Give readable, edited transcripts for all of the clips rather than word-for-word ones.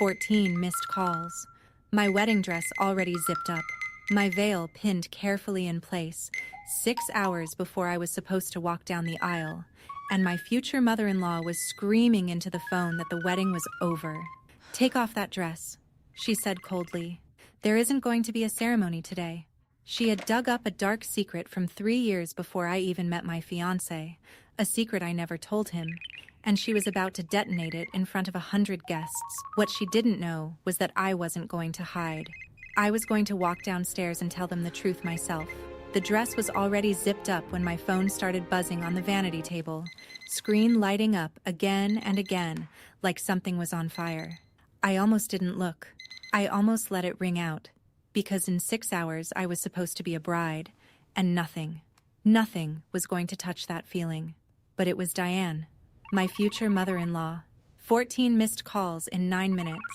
14 missed calls. My wedding dress already zipped up. My veil pinned carefully in place, 6 hours before I was supposed to walk down the aisle. And my future mother-in-law was screaming into the phone that the wedding was over. "Take off that dress," she said coldly. "There isn't going to be a ceremony today." She had dug up a dark secret from 3 years before I even met my fiancé, a secret I never told him, and she was about to detonate it in front of 100 guests. What she didn't know was that I wasn't going to hide. I was going to walk downstairs and tell them the truth myself. The dress was already zipped up when my phone started buzzing on the vanity table, screen lighting up again and again like something was on fire. I almost didn't look. I almost let it ring out, because in 6 hours I was supposed to be a bride, and nothing was going to touch that feeling. But it was Diane, my future mother-in-law. 14 missed calls in 9 minutes.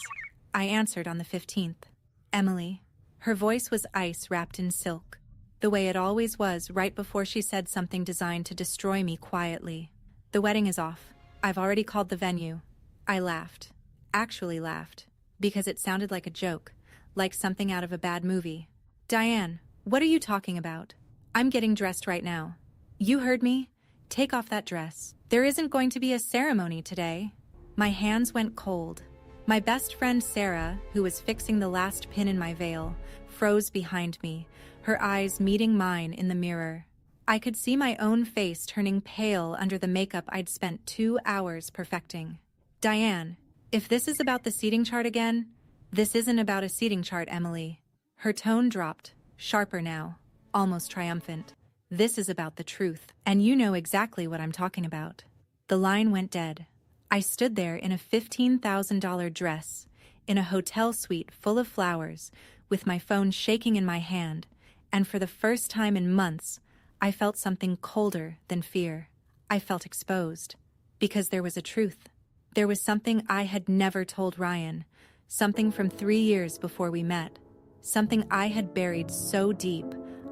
I answered on the 15th. "Emily." Her voice was ice wrapped in silk, the way it always was right before she said something designed to destroy me quietly. "The wedding is off. I've already called the venue." I laughed. Actually laughed, because it sounded like a joke, like something out of a bad movie. "Diane, what are you talking about? I'm getting dressed right now." "You heard me. Take off that dress. There isn't going to be a ceremony today." My hands went cold. My best friend Sarah, who was fixing the last pin in my veil, froze behind me, her eyes meeting mine in the mirror. I could see my own face turning pale under the makeup I'd spent 2 hours perfecting. "Diane, if this is about the seating chart again, this isn't about a seating chart, Emily." Her tone dropped, sharper now, almost triumphant. "This is about the truth, and you know exactly what I'm talking about." The line went dead. I stood there in a $15,000 dress, in a hotel suite full of flowers, with my phone shaking in my hand, and for the first time in months, I felt something colder than fear. I felt exposed, because there was a truth. There was something I had never told Ryan, something from 3 years before we met, something I had buried so deep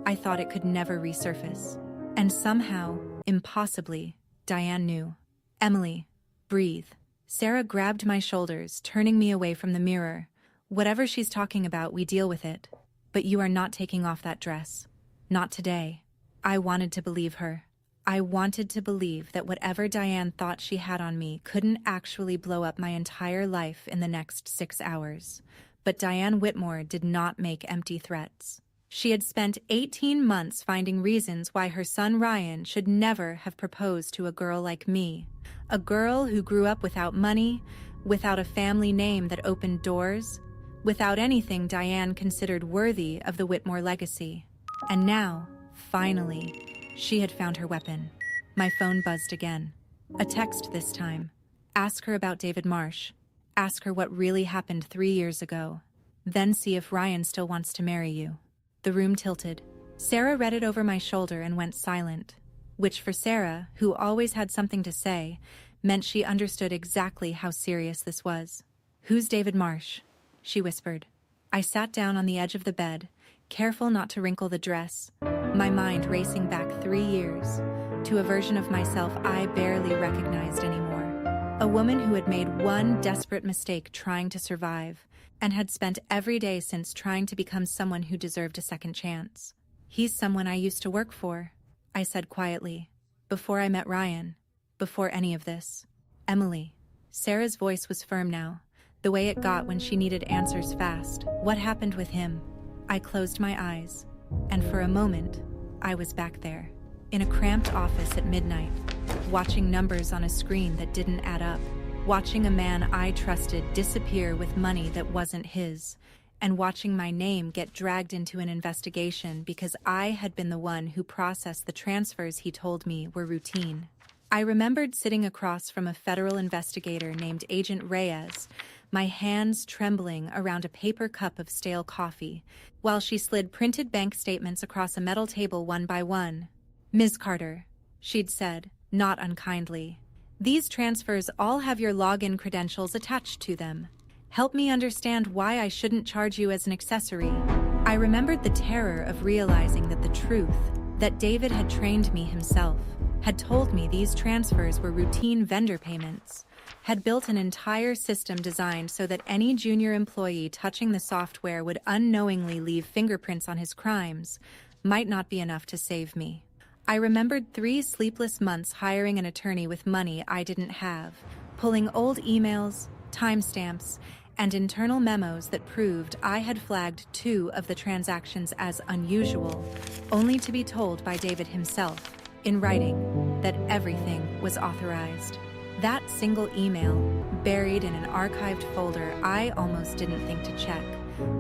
I thought it could never resurface. And somehow, impossibly, Diane knew. "Emily, breathe." Sarah grabbed my shoulders, turning me away from the mirror. "Whatever she's talking about, we deal with it. But you are not taking off that dress. Not today." I wanted to believe her. I wanted to believe that whatever Diane thought she had on me couldn't actually blow up my entire life in the next 6 hours. But Diane Whitmore did not make empty threats. She had spent 18 months finding reasons why her son Ryan should never have proposed to a girl like me. A girl who grew up without money, without a family name that opened doors, without anything Diane considered worthy of the Whitmore legacy. And now, finally, she had found her weapon. My phone buzzed again. A text this time. "Ask her about David Marsh. Ask her what really happened 3 years ago. Then see if Ryan still wants to marry you." The room tilted. Sarah read it over my shoulder and went silent, which for Sarah, who always had something to say, meant she understood exactly how serious this was. "Who's David Marsh?" she whispered. I sat down on the edge of the bed, careful not to wrinkle the dress, my mind racing back 3 years, to a version of myself I barely recognized anymore. A woman who had made one desperate mistake trying to survive, and had spent every day since trying to become someone who deserved a second chance. "He's someone I used to work for," I said quietly, "before I met Ryan, before any of this." "Emily." Sarah's voice was firm now, the way it got when she needed answers fast. "What happened with him?" I closed my eyes, and for a moment, I was back there, in a cramped office at midnight, watching numbers on a screen that didn't add up, watching a man I trusted disappear with money that wasn't his, and watching my name get dragged into an investigation because I had been the one who processed the transfers he told me were routine. I remembered sitting across from a federal investigator named Agent Reyes, my hands trembling around a paper cup of stale coffee, while she slid printed bank statements across a metal table one by one. "Ms. Carter," she'd said, not unkindly, "these transfers all have your login credentials attached to them. Help me understand why I shouldn't charge you as an accessory." I remembered the terror of realizing that the truth, that David had trained me himself, had told me these transfers were routine vendor payments, had built an entire system designed so that any junior employee touching the software would unknowingly leave fingerprints on his crimes, might not be enough to save me. I remembered 3 sleepless months hiring an attorney with money I didn't have, pulling old emails, timestamps, and internal memos that proved I had flagged 2 of the transactions as unusual, only to be told by David himself, in writing, that everything was authorized. That single email, buried in an archived folder I almost didn't think to check,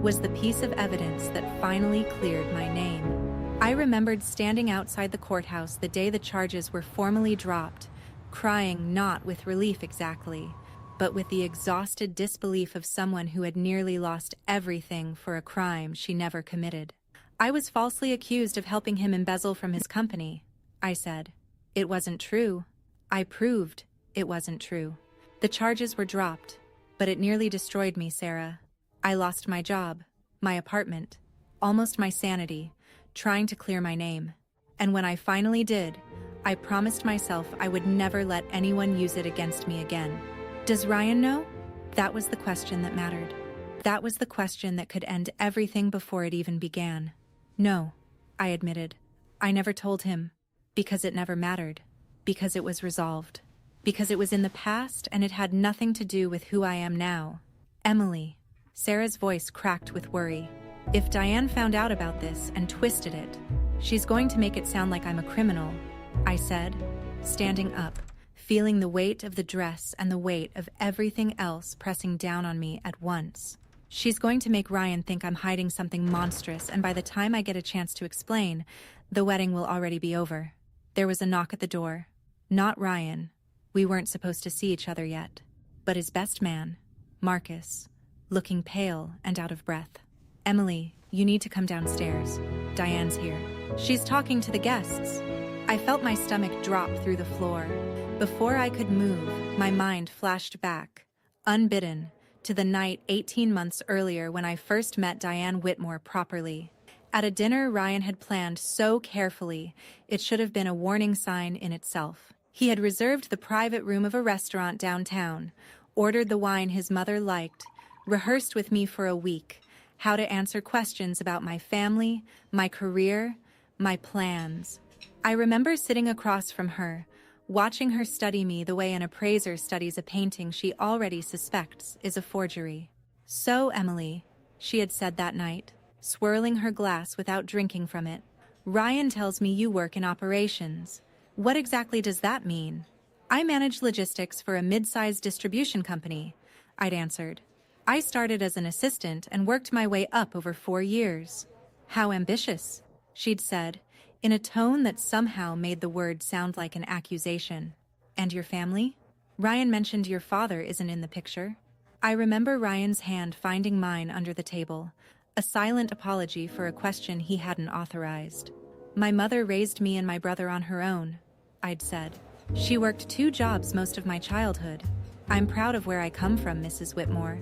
was the piece of evidence that finally cleared my name. I remembered standing outside the courthouse the day the charges were formally dropped, crying not with relief exactly, but with the exhausted disbelief of someone who had nearly lost everything for a crime she never committed. I was falsely accused of helping him embezzle from his company, I said. It wasn't true. I proved it wasn't true. The charges were dropped, but it nearly destroyed me, Sarah. I lost my job, my apartment, almost my sanity, trying to clear my name. And when I finally did, I promised myself I would never let anyone use it against me again. Does Ryan know? That was the question that mattered. That was the question that could end everything before it even began. No, I admitted. I never told him, because it never mattered, because it was resolved, because it was in the past and it had nothing to do with who I am now. Emily. Sarah's voice cracked with worry. If Diane found out about this and twisted it, she's going to make it sound like I'm a criminal, I said, standing up, feeling the weight of the dress and the weight of everything else pressing down on me at once. She's going to make Ryan think I'm hiding something monstrous, and by the time I get a chance to explain, the wedding will already be over. There was a knock at the door. Not Ryan. We weren't supposed to see each other yet. But his best man, Marcus, looking pale and out of breath. Emily, you need to come downstairs. Diane's here. She's talking to the guests. I felt my stomach drop through the floor. Before I could move, my mind flashed back, unbidden, to the night 18 months earlier when I first met Diane Whitmore properly. At a dinner Ryan had planned so carefully, it should have been a warning sign in itself. He had reserved the private room of a restaurant downtown, ordered the wine his mother liked, rehearsed with me for a week, how to answer questions about my family, my career, my plans. I remember sitting across from her, watching her study me the way an appraiser studies a painting she already suspects is a forgery. So, Emily, she had said that night, swirling her glass without drinking from it, Ryan tells me you work in operations. What exactly does that mean? I manage logistics for a mid-sized distribution company, I'd answered. I started as an assistant and worked my way up over 4 years. How ambitious, she'd said, in a tone that somehow made the word sound like an accusation. And your family? Ryan mentioned your father isn't in the picture. I remember Ryan's hand finding mine under the table, a silent apology for a question he hadn't authorized. My mother raised me and my brother on her own, I'd said. She worked 2 jobs most of my childhood. I'm proud of where I come from, Mrs. Whitmore.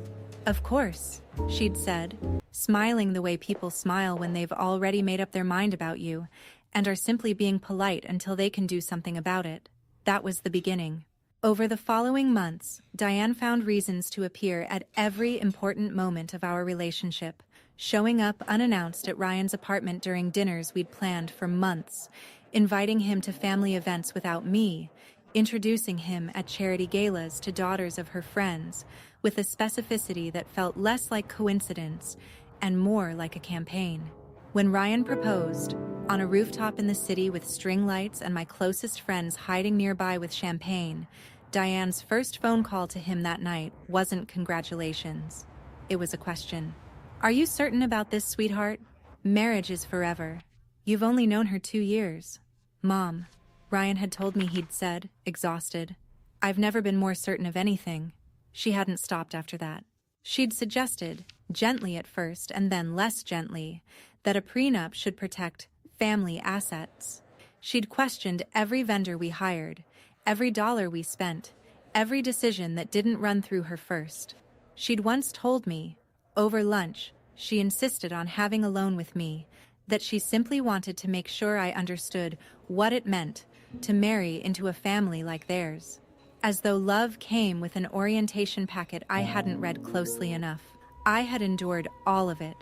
Of course, she'd said, smiling the way people smile when they've already made up their mind about you and are simply being polite until they can do something about it. That was the beginning. Over the following months, Diane found reasons to appear at every important moment of our relationship, showing up unannounced at Ryan's apartment during dinners we'd planned for months, inviting him to family events without me, introducing him at charity galas to daughters of her friends, with a specificity that felt less like coincidence and more like a campaign. When Ryan proposed, on a rooftop in the city with string lights and my closest friends hiding nearby with champagne, Diane's first phone call to him that night wasn't congratulations. It was a question. Are you certain about this, sweetheart? Marriage is forever. You've only known her 2 years. Mom, Ryan had told me, he'd said, exhausted. I've never been more certain of anything. She hadn't stopped after that. She'd suggested, gently at first and then less gently, that a prenup should protect family assets. She'd questioned every vendor we hired, every dollar we spent, every decision that didn't run through her first. She'd once told me, over lunch, she insisted on having a loan with me, that she simply wanted to make sure I understood what it meant to marry into a family like theirs. As though love came with an orientation packet I hadn't read closely enough. I had endured all of it,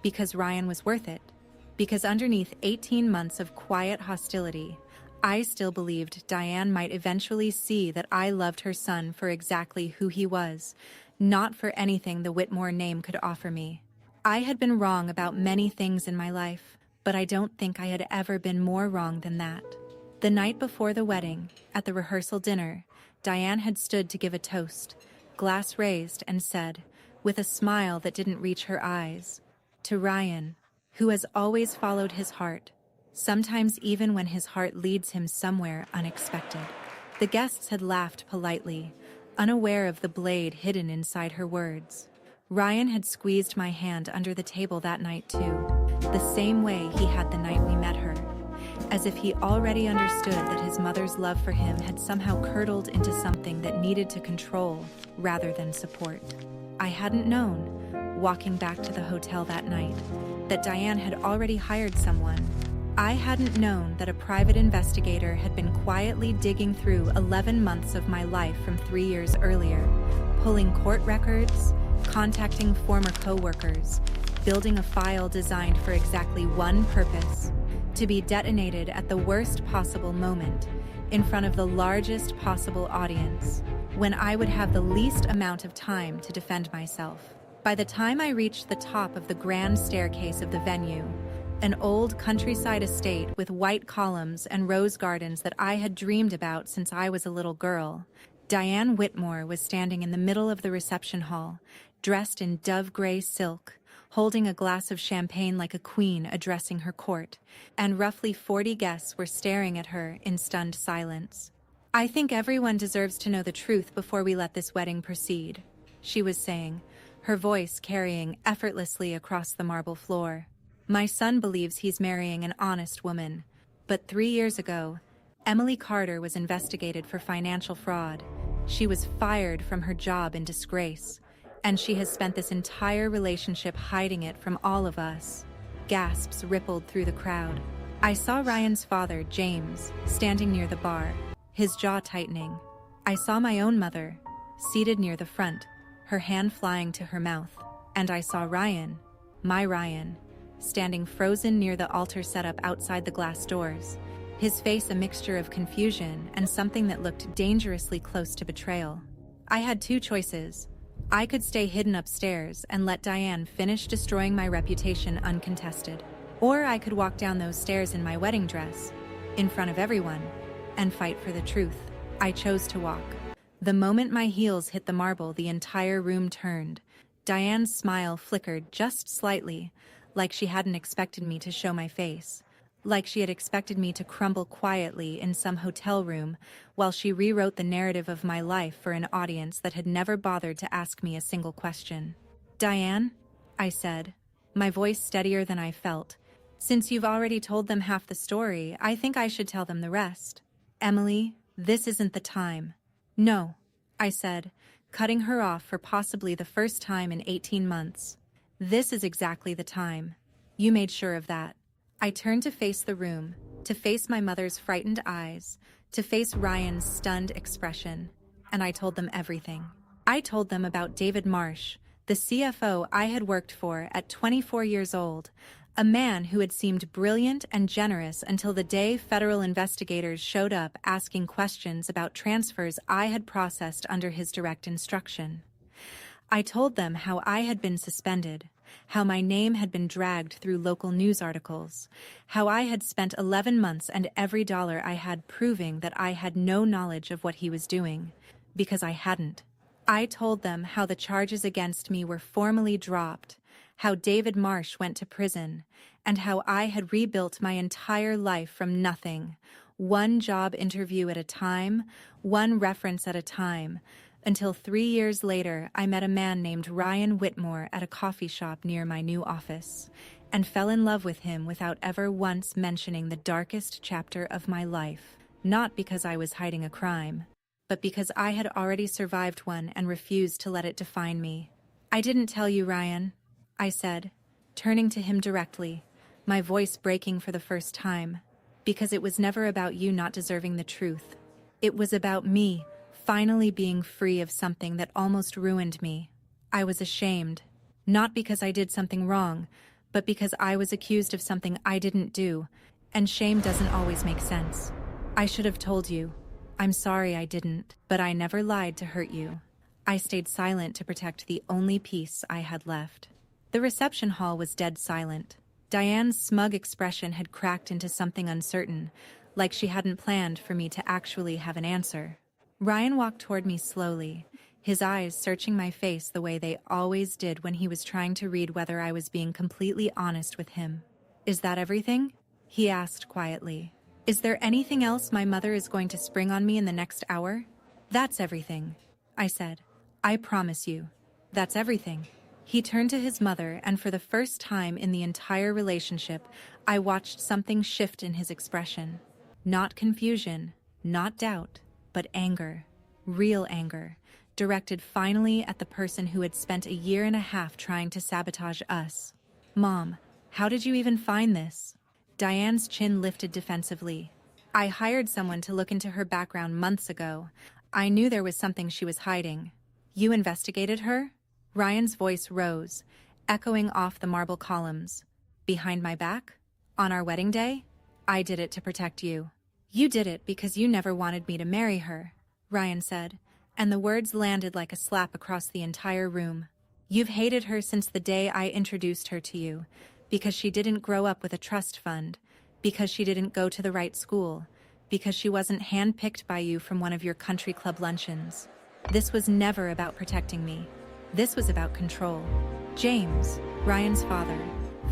because Ryan was worth it. Because underneath 18 months of quiet hostility, I still believed Diane might eventually see that I loved her son for exactly who he was, not for anything the Whitmore name could offer me. I had been wrong about many things in my life, but I don't think I had ever been more wrong than that. The night before the wedding, at the rehearsal dinner, Diane had stood to give a toast, glass raised, and said, with a smile that didn't reach her eyes, "To Ryan, who has always followed his heart, sometimes even when his heart leads him somewhere unexpected." The guests had laughed politely, unaware of the blade hidden inside her words. Ryan had squeezed my hand under the table that night too, the same way he had the night we met her, as if he already understood that his mother's love for him had somehow curdled into something that needed to control rather than support. I hadn't known, walking back to the hotel that night, that Diane had already hired someone. I hadn't known that a private investigator had been quietly digging through 11 months of my life from 3 years earlier, pulling court records, contacting former co-workers, building a file designed for exactly one purpose: to be detonated at the worst possible moment, in front of the largest possible audience, when I would have the least amount of time to defend myself. By the time I reached the top of the grand staircase of the venue, an old countryside estate with white columns and rose gardens that I had dreamed about since I was a little girl, Diane Whitmore was standing in the middle of the reception hall, dressed in dove-gray silk, holding a glass of champagne like a queen addressing her court, and roughly 40 guests were staring at her in stunned silence. "I think everyone deserves to know the truth before we let this wedding proceed," she was saying, her voice carrying effortlessly across the marble floor. "My son believes he's marrying an honest woman, but 3 years ago, Emily Carter was investigated for financial fraud. She was fired from her job in disgrace, and she has spent this entire relationship hiding it from all of us." Gasps rippled through the crowd. I saw Ryan's father, James, standing near the bar, his jaw tightening. I saw my own mother, seated near the front, her hand flying to her mouth. And I saw Ryan, my Ryan, standing frozen near the altar setup outside the glass doors, his face a mixture of confusion and something that looked dangerously close to betrayal. I had two choices. I could stay hidden upstairs and let Diane finish destroying my reputation uncontested, or I could walk down those stairs in my wedding dress, in front of everyone, and fight for the truth. I chose to walk. The moment my heels hit the marble, the entire room turned. Diane's smile flickered just slightly, like she hadn't expected me to show my face, like she had expected me to crumble quietly in some hotel room while she rewrote the narrative of my life for an audience that had never bothered to ask me a single question. "Diane," I said, my voice steadier than I felt, "since you've already told them half the story, I think I should tell them the rest." "Emily, this isn't the time." "No," I said, cutting her off for possibly the first time in 18 months. "This is exactly the time. You made sure of that." I turned to face the room, to face my mother's frightened eyes, to face Ryan's stunned expression, and I told them everything. I told them about David Marsh, the CFO I had worked for at 24 years old, a man who had seemed brilliant and generous until the day federal investigators showed up asking questions about transfers I had processed under his direct instruction. I told them how I had been suspended, how my name had been dragged through local news articles, how I had spent 11 months and every dollar I had proving that I had no knowledge of what he was doing, because I hadn't. I told them how the charges against me were formally dropped, how David Marsh went to prison, and how I had rebuilt my entire life from nothing, one job interview at a time, one reference at a time, until 3 years later I met a man named Ryan Whitmore at a coffee shop near my new office, and fell in love with him without ever once mentioning the darkest chapter of my life, not because I was hiding a crime, but because I had already survived one and refused to let it define me. "I didn't tell you, Ryan," I said, turning to him directly, my voice breaking for the first time. because it was never about you not deserving the truth. It was about me, finally being free of something that almost ruined me. I was ashamed, not because I did something wrong, but because I was accused of something I didn't do, and shame doesn't always make sense. I should have told you. I'm sorry I didn't, but I never lied to hurt you. I stayed silent to protect the only peace I had left. The reception hall was dead silent. Diane's smug expression had cracked into something uncertain, like she hadn't planned for me to actually have an answer. Ryan walked toward me slowly, his eyes searching my face the way they always did when he was trying to read whether I was being completely honest with him. "Is that everything?" he asked quietly. "Is there anything else my mother is going to spring on me in the next hour?" "That's everything," I said. "I promise you. That's everything." He turned to his mother, and for the first time in the entire relationship, I watched something shift in his expression. Not confusion, not doubt, but anger. Real anger, directed finally at the person who had spent a year and a half trying to sabotage us. "Mom, how did you even find this?" Diane's chin lifted defensively. "I hired someone to look into her background months ago. I knew there was something she was hiding." "You investigated her?" Ryan's voice rose, echoing off the marble columns. "Behind my back? On our wedding day? I did it to protect you." "You did it because you never wanted me to marry her," Ryan said, and the words landed like a slap across the entire room. "You've hated her since the day I introduced her to you, because she didn't grow up with a trust fund, because she didn't go to the right school, because she wasn't handpicked by you from one of your country club luncheons. This was never about protecting me. This was about control." James, Ryan's father,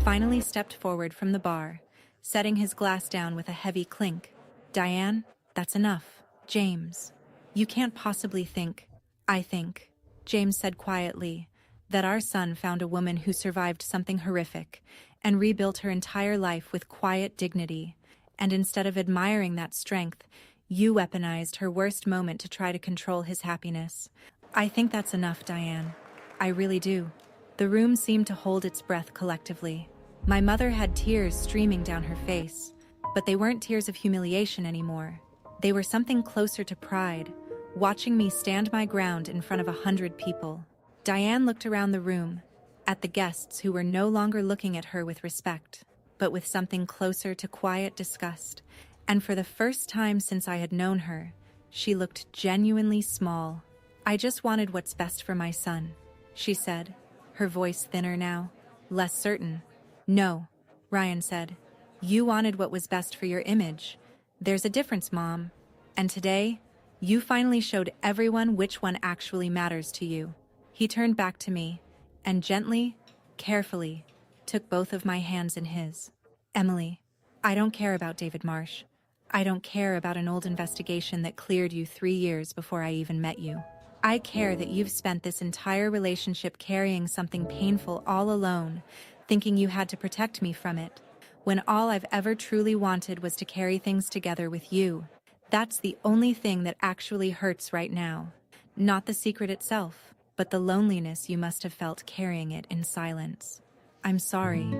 finally stepped forward from the bar, setting his glass down with a heavy clink. "Diane, that's enough." "James, you can't possibly think." "I think," James said quietly, "that our son found a woman who survived something horrific and rebuilt her entire life with quiet dignity, and instead of admiring that strength, you weaponized her worst moment to try to control his happiness. I think that's enough, Diane. I really do." The room seemed to hold its breath collectively. My mother had tears streaming down her face, but they weren't tears of humiliation anymore. They were something closer to pride, watching me stand my ground in front of 100 people. Diane looked around the room, at the guests who were no longer looking at her with respect, but with something closer to quiet disgust, and for the first time since I had known her, she looked genuinely small. "I just wanted what's best for my son," she said, her voice thinner now, less certain. "No," Ryan said. "You wanted what was best for your image. There's a difference, Mom. And today, you finally showed everyone which one actually matters to you." He turned back to me, and gently, carefully, took both of my hands in his. "Emily, I don't care about David Marsh. I don't care about an old investigation that cleared you 3 years before I even met you. I care that you've spent this entire relationship carrying something painful all alone, thinking you had to protect me from it, when all I've ever truly wanted was to carry things together with you. That's the only thing that actually hurts right now. Not the secret itself, but the loneliness you must have felt carrying it in silence." "I'm sorry,"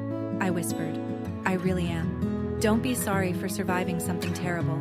I whispered. "I really am." "Don't be sorry for surviving something terrible,"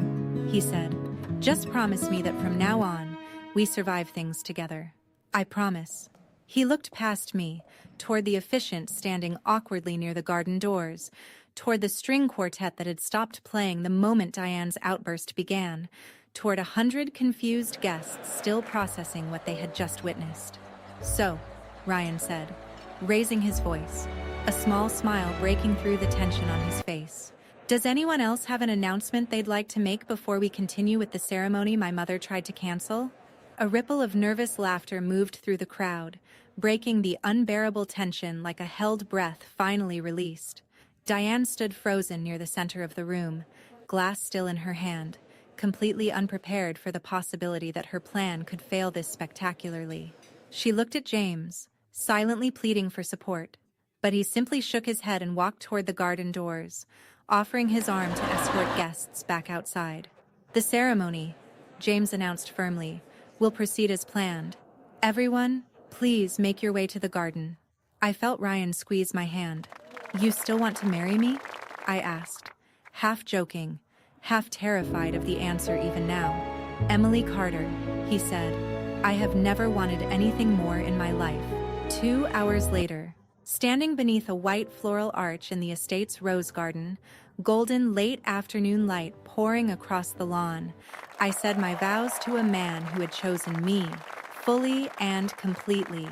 he said. "Just promise me that from now on, we survive things together." "I promise." He looked past me, toward the officiant standing awkwardly near the garden doors, toward the string quartet that had stopped playing the moment Diane's outburst began, toward 100 confused guests still processing what they had just witnessed. "So," Ryan said, raising his voice, a small smile breaking through the tension on his face. "Does anyone else have an announcement they'd like to make before we continue with the ceremony my mother tried to cancel?" A ripple of nervous laughter moved through the crowd, breaking the unbearable tension like a held breath finally released. Diane stood frozen near the center of the room, glass still in her hand, completely unprepared for the possibility that her plan could fail this spectacularly. She looked at James, silently pleading for support, but he simply shook his head and walked toward the garden doors, offering his arm to escort guests back outside. "The ceremony," James announced firmly, "will proceed as planned. Everyone, please make your way to the garden." I felt Ryan squeeze my hand. "You still want to marry me?" I asked, half joking, half terrified of the answer even now. "Emily Carter," he said. "I have never wanted anything more in my life." 2 hours later, standing beneath a white floral arch in the estate's rose garden, golden late afternoon light pouring across the lawn, I said my vows to a man who had chosen me, fully and completely,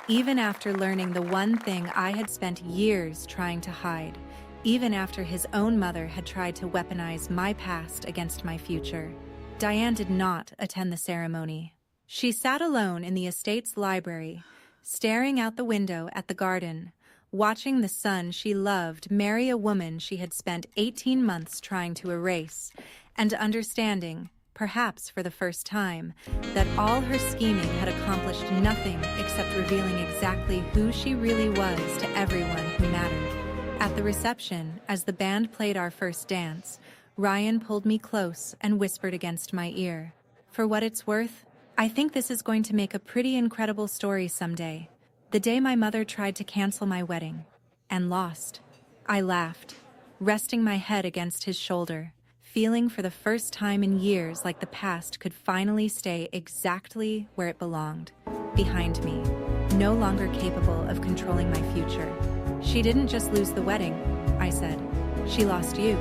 even after learning the one thing I had spent years trying to hide, even after his own mother had tried to weaponize my past against my future. Diane did not attend the ceremony. She sat alone in the estate's library, staring out the window at the garden, watching the son she loved marry a woman she had spent 18 months trying to erase, and understanding, perhaps for the first time, that all her scheming had accomplished nothing except revealing exactly who she really was to everyone who mattered. At the reception, as the band played our first dance, Ryan pulled me close and whispered against my ear, "For what it's worth, I think this is going to make a pretty incredible story someday." The day my mother tried to cancel my wedding, and lost. I laughed, resting my head against his shoulder, feeling for the first time in years like the past could finally stay exactly where it belonged, behind me, no longer capable of controlling my future. "She didn't just lose the wedding," I said. "She lost you."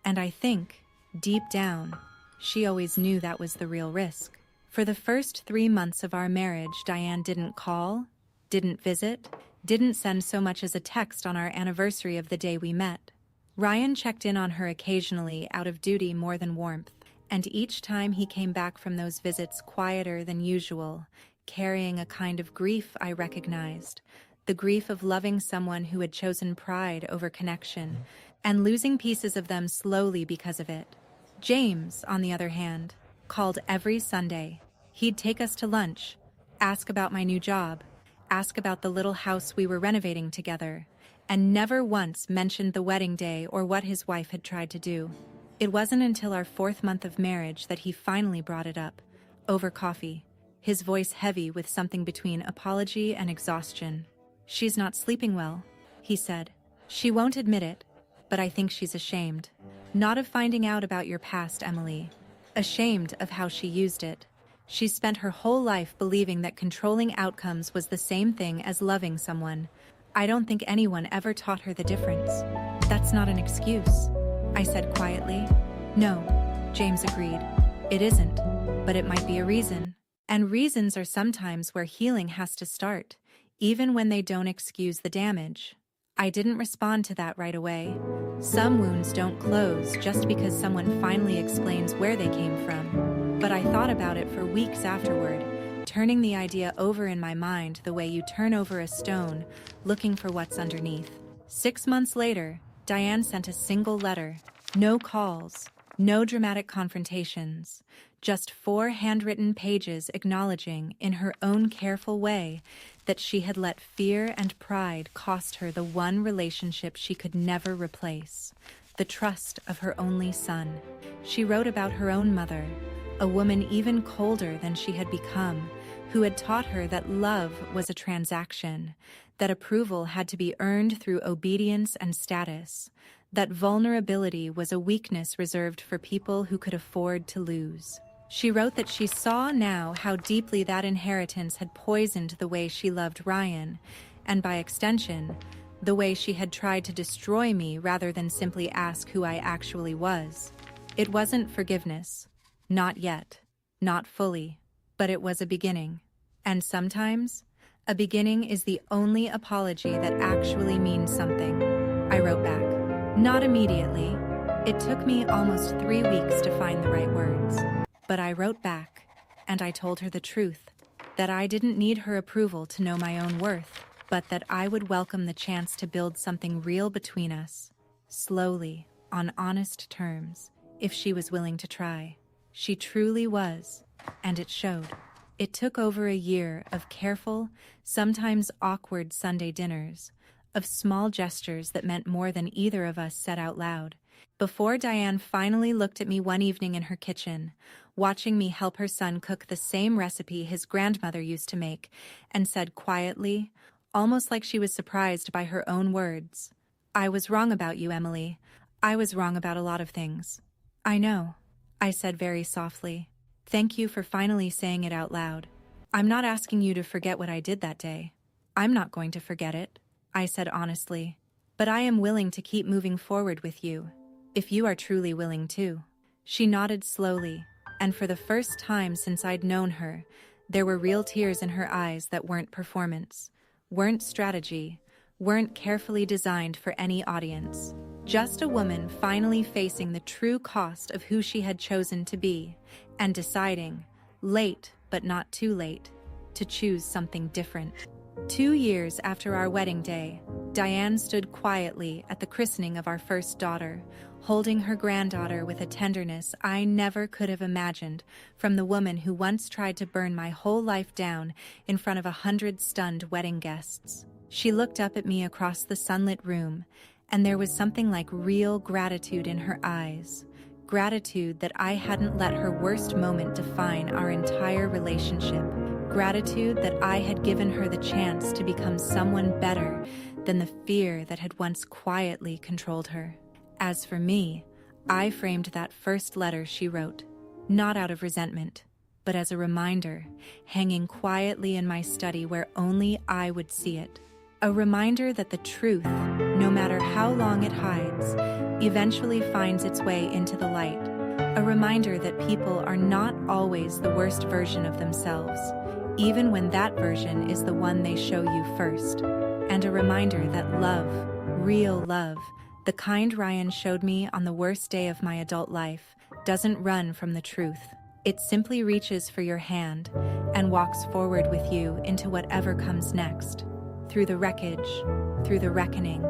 And I think, deep down, she always knew that was the real risk. For the first 3 months of our marriage, Diane didn't call, didn't visit, didn't send so much as a text on our anniversary of the day we met. Ryan checked in on her occasionally out of duty more than warmth, and each time he came back from those visits quieter than usual, carrying a kind of grief I recognized, the grief of loving someone who had chosen pride over connection, and losing pieces of them slowly because of it. James, on the other hand, called every Sunday. He'd take us to lunch, ask about my new job, ask about the little house we were renovating together, and never once mentioned the wedding day or what his wife had tried to do. It wasn't until our 4th month of marriage that he finally brought it up, over coffee, his voice heavy with something between apology and exhaustion. "She's not sleeping well," he said. "She won't admit it, but I think she's ashamed. Not of finding out about your past, Emily. Ashamed of how she used it. She spent her whole life believing that controlling outcomes was the same thing as loving someone. I don't think anyone ever taught her the difference." "That's not an excuse," I said quietly. "No," James agreed. "It isn't, but it might be a reason. And reasons are sometimes where healing has to start, even when they don't excuse the damage." I didn't respond to that right away. Some wounds don't close just because someone finally explains where they came from. But I thought about it for weeks afterward, turning the idea over in my mind the way you turn over a stone, looking for what's underneath. 6 months later, Diane sent a single letter. No calls, no dramatic confrontations, just 4 handwritten pages acknowledging, in her own careful way, that she had let fear and pride cost her the one relationship she could never replace, the trust of her only son. She wrote about her own mother, a woman even colder than she had become, who had taught her that love was a transaction, that approval had to be earned through obedience and status, that vulnerability was a weakness reserved for people who could afford to lose. She wrote that she saw now how deeply that inheritance had poisoned the way she loved Ryan, and by extension, the way she had tried to destroy me rather than simply ask who I actually was. It wasn't forgiveness. Not yet. Not fully. But it was a beginning. And sometimes, a beginning is the only apology that actually means something. I wrote back. Not immediately. It took me almost 3 weeks to find the right words. But I wrote back, and I told her the truth, that I didn't need her approval to know my own worth, but that I would welcome the chance to build something real between us, slowly, on honest terms, if she was willing to try. She truly was, and it showed. It took over a year of careful, sometimes awkward Sunday dinners, of small gestures that meant more than either of us said out loud, before Diane finally looked at me one evening in her kitchen, watching me help her son cook the same recipe his grandmother used to make, and said quietly, almost like she was surprised by her own words, "I was wrong about you, Emily. I was wrong about a lot of things. I know, I said very softly. Thank you for finally saying it out loud. I'm not asking you to forget what I did that day. I'm not going to forget it, I said honestly. But I am willing to keep moving forward with you, if you are truly willing to. She nodded slowly, and for the first time since I'd known her, there were real tears in her eyes that weren't performance, weren't strategy, weren't carefully designed for any audience. Just a woman finally facing the true cost of who she had chosen to be, and deciding, late but not too late, to choose something different. 2 years after our wedding day, Diane stood quietly at the christening of our first daughter, holding her granddaughter with a tenderness I never could have imagined from the woman who once tried to burn my whole life down in front of 100 stunned wedding guests. She looked up at me across the sunlit room, and there was something like real gratitude in her eyes. Gratitude that I hadn't let her worst moment define our entire relationship. Gratitude that I had given her the chance to become someone better than the fear that had once quietly controlled her. As for me, I framed that first letter she wrote, not out of resentment, but as a reminder, hanging quietly in my study where only I would see it. A reminder that the truth, no matter how long it hides, eventually finds its way into the light. A reminder that people are not always the worst version of themselves, even when that version is the one they show you first. And a reminder that love, real love, the kind Ryan showed me on the worst day of my adult life, doesn't run from the truth. It simply reaches for your hand and walks forward with you into whatever comes next. Through the wreckage, through the reckoning,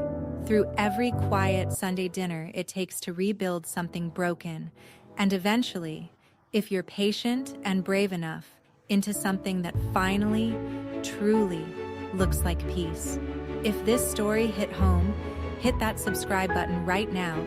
through every quiet Sunday dinner it takes to rebuild something broken, and eventually, if you're patient and brave enough, into something that finally, truly looks like peace. If this story hit home, hit that subscribe button right now,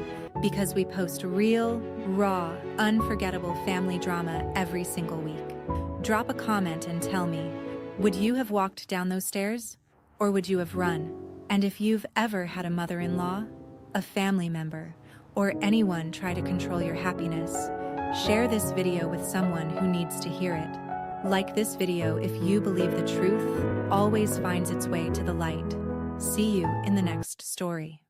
because we post real, raw, unforgettable family drama every single week. Drop a comment and tell me, would you have walked down those stairs? Or would you have run? And if you've ever had a mother-in-law, a family member, or anyone try to control your happiness, share this video with someone who needs to hear it. Like this video if you believe the truth always finds its way to the light. See you in the next story.